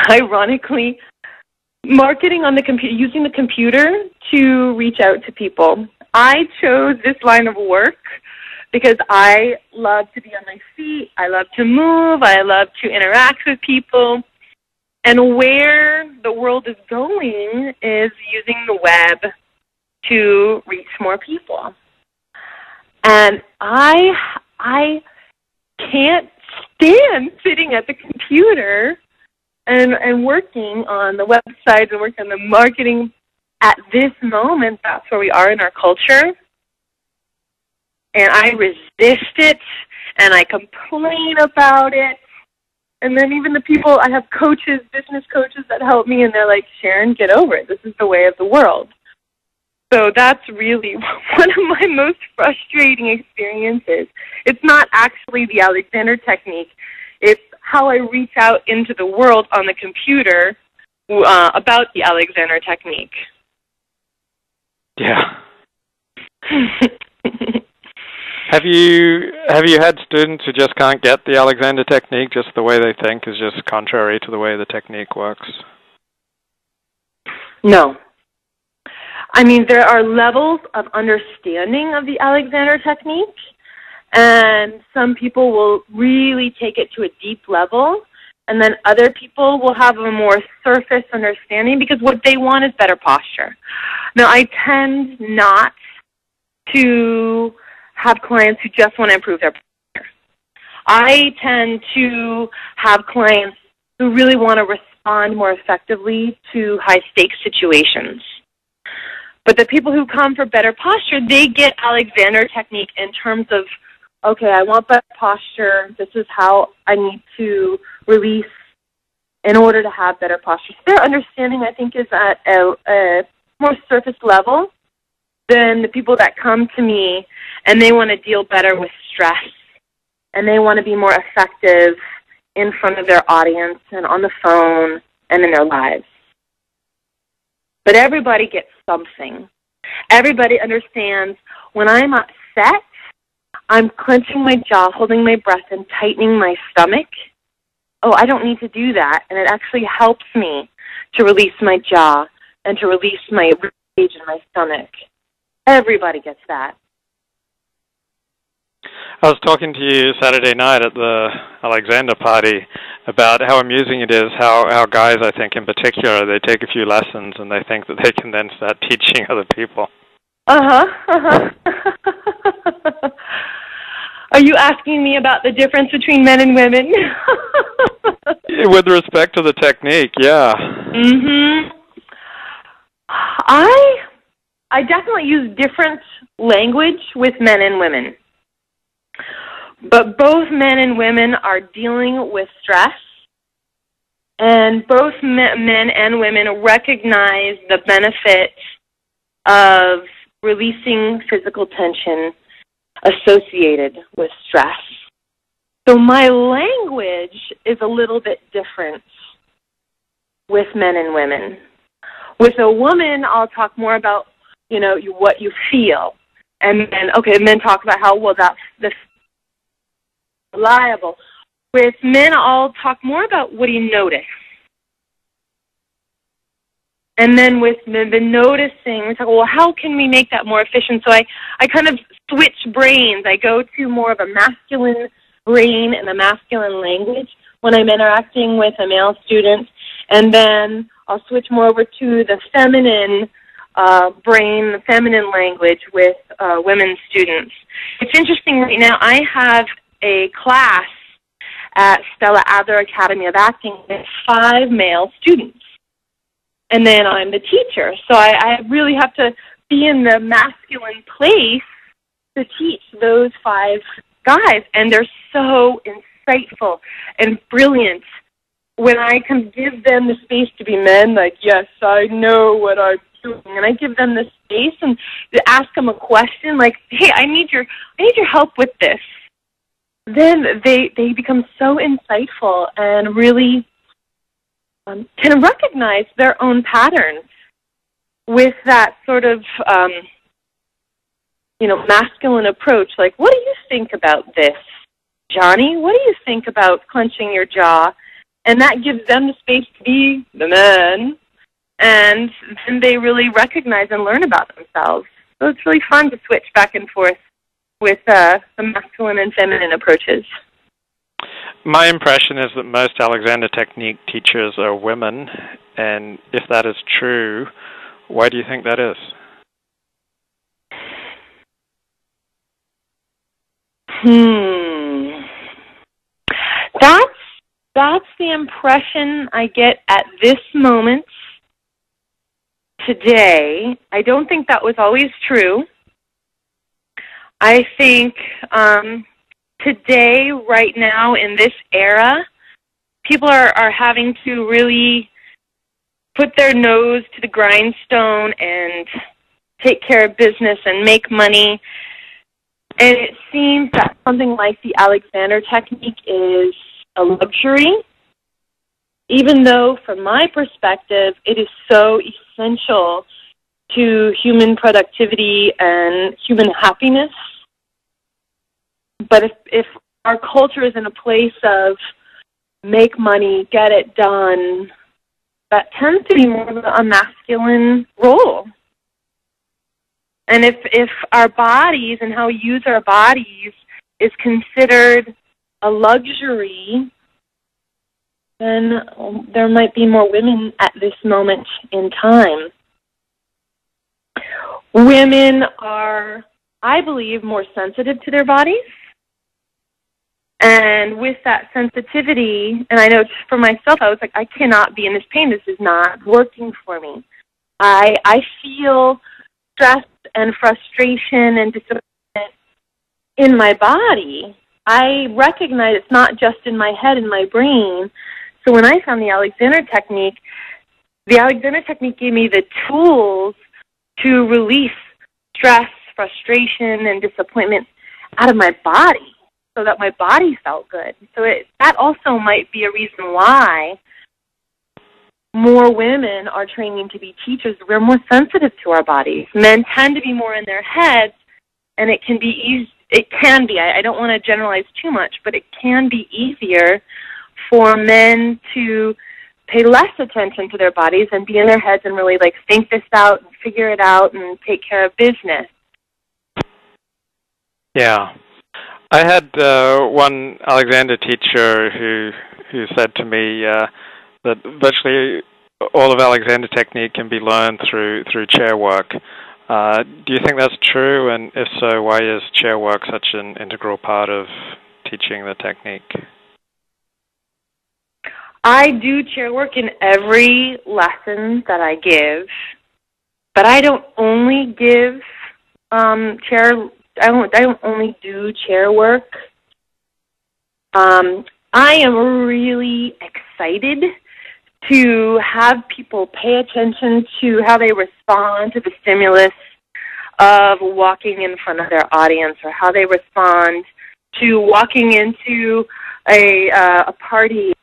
ironically, marketing on the computer, using the computer to reach out to people. I chose this line of work because I love to be on my feet, I love to move, I love to interact with people. And where the world is going is using the web to reach more people. And I can't stand sitting at the computer and working on the websites and working on the marketing. At this moment, that's where we are in our culture. And I resist it, and I complain about it. And then even the people, I have coaches, business coaches that help me, and they're like, Sharon, get over it. This is the way of the world. So that's really one of my most frustrating experiences. It's not actually the Alexander technique. It's how I reach out into the world on the computer about the Alexander technique. Yeah. Have you had students who just can't get the Alexander technique, just the way they think is just contrary to the way the technique works? No. I mean, there are levels of understanding of the Alexander technique, and some people will really take it to a deep level, and then other people will have a more surface understanding because what they want is better posture. Now, I tend not to have clients who just want to improve their posture. I tend to have clients who really want to respond more effectively to high-stakes situations. But the people who come for better posture, they get Alexander technique in terms of, okay, I want better posture. This is how I need to release in order to have better posture. So their understanding, I think, is at a more surface level than the people that come to me and they want to deal better with stress and they want to be more effective in front of their audience and on the phone and in their lives. But everybody gets something. Everybody understands when I'm upset, I'm clenching my jaw, holding my breath, and tightening my stomach. Oh, I don't need to do that. And it actually helps me to release my jaw and to release my rage in my stomach. Everybody gets that. I was talking to you Saturday night at the Alexander party about how amusing it is how guys, I think in particular, they take a few lessons and they think that they can then start teaching other people. Are you asking me about the difference between men and women? With respect to the technique, yeah. Mm-hmm. I definitely use different language with men and women. But both men and women are dealing with stress, and both men and women recognize the benefit of releasing physical tension associated with stress. So my language is a little bit different with men and women. With a woman, I'll talk more about, what you feel. And men talk about how, that's reliable. With men, I'll talk more about what do you notice. And then with the noticing, we talk, how can we make that more efficient? So I kind of switch brains. I go to more of a masculine brain and a masculine language when I'm interacting with a male student. And then I'll switch more over to the feminine brain, the feminine language with women students. It's interesting right now, I have a class at Stella Adler Academy of Acting with 5 male students. And then I'm the teacher. So I really have to be in the masculine place to teach those 5 guys. And they're so insightful and brilliant. When I can give them the space to be men, like, yes, I know what I'm doing, and I give them the space and to ask them a question, like, hey, I need your help with this. Then they become so insightful and really can recognize their own patterns with that sort of, masculine approach. Like, what do you think about this, Johnny? What do you think about clenching your jaw And that gives them the space to be the men, and then they really recognize and learn about themselves. So it's really fun to switch back and forth with the masculine and feminine approaches. My impression is that most Alexander Technique teachers are women, and if that is true, why do you think that is? That's the impression I get at this moment today. I don't think that was always true. I think today, right now, in this era, people are having to really put their nose to the grindstone and take care of business and make money. And it seems that something like the Alexander Technique is a luxury, even though, from my perspective, it is so essential to human productivity and human happiness. But if our culture is in a place of make money, get it done, that tends to be more of a masculine role. And if our bodies and how we use our bodies is considered a luxury, then there might be more women at this moment in time. Women are, I believe, more sensitive to their bodies. And with that sensitivity, and I know for myself, I was like, I cannot be in this pain. This is not working for me. I feel stress and frustration and disappointment in my body. I recognize it's not just in my head and my brain. So when I found the Alexander Technique gave me the tools to release stress, frustration, and disappointment out of my body so that my body felt good. So that also might be a reason why more women are training to be teachers. We're more sensitive to our bodies. Men tend to be more in their heads, and it can be I don't want to generalize too much, but it can be easier for men to pay less attention to their bodies and be in their heads and really think this out and figure it out and take care of business. Yeah. I had one Alexander teacher who said to me that virtually all of Alexander Technique can be learned through chair work. Do you think that's true? And if so, why is chair work such an integral part of teaching the technique? I do chair work in every lesson that I give, but I don't only give I don't only do chair work. I am really excited to have people pay attention to how they respond to the stimulus of walking in front of their audience, or how they respond to walking into a party